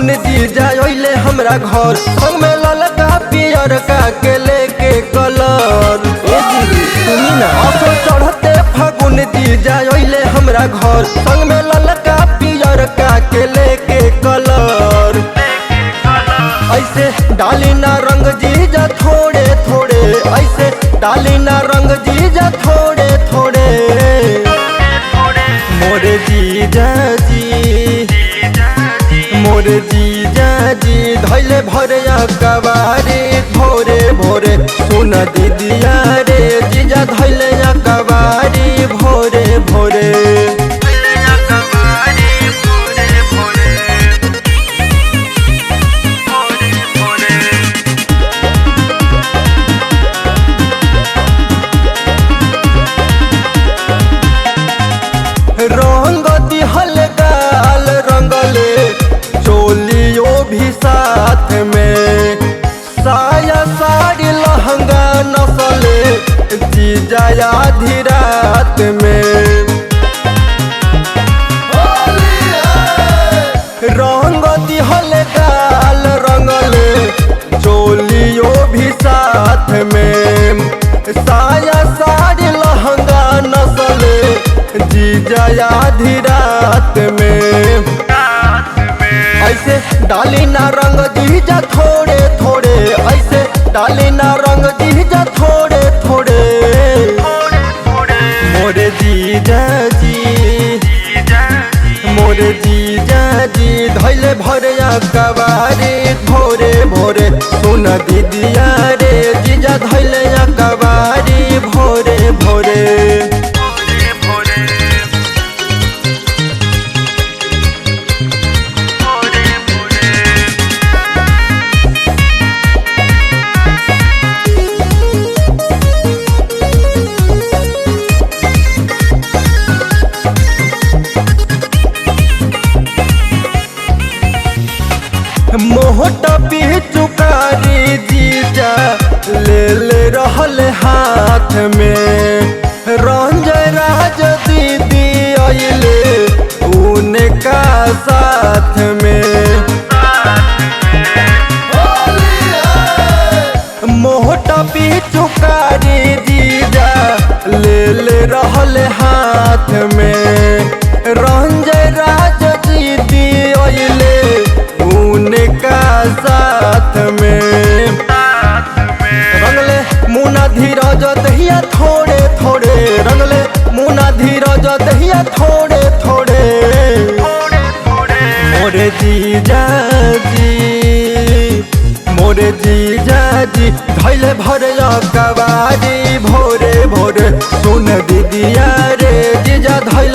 फागुन जीजा अइले हमरा घर, संग में ललका पियर का के लेके कलर। ए जी सुनी ना, असो चढ़ते फागुन जीजा अइले हमरा घर, संग में ललका पियर का के लेके कलर। ऐसे डाली ना रंग जीजा थोड़े थोड़े, ऐसे डाली ना रंग जीजा थोड़े थोड़े। मोरे जीजा जी, मोरे जीजा जी धैले भरिया कबारी भोरे भोरे। सुन दीदिया रे जीजा धैले कबारी भोरे भोरे। रंग दिहल गाल रंगले चोलियो भी साथ में, साया साड़ी लहंगा नसले जीजा आधी रात में। रंग दिहल गाल रंगले चोलियो भी साथ में, साया साड़ी लहंगा नसले जीजा आधी रात में। ऐसे डाली ना रंग जीजा थोड़े थोड़े, ऐसे डाली ना रंग जीजा थोड़े थोड़े। मोरे जीजा जी, मोरे जीजा जी धैले भरिया कबारी भोरे भोरे। सुन दीदिया रे जीजा धैले कबारी भोरे भोरे। मोहटा पिचुकारी जीजा ले ले रहल हाथ में, रंजय राज दीदी अइले उनका साथ में। मोहटा पिचुकारी जीजा ले ले रहल हाथ में, रंजय राज दीदी अइले उनका साथ में। रंगले मुना धीरज दहिया थोड़े थोड़े, रंगले मुना धीरज दहिया थोड़े थोड़े। मोरे जीजा जी, मोरे जीजा जी धैले भरिया कबारी भोरे भोरे। सुन दीदिया रे जीजा धैले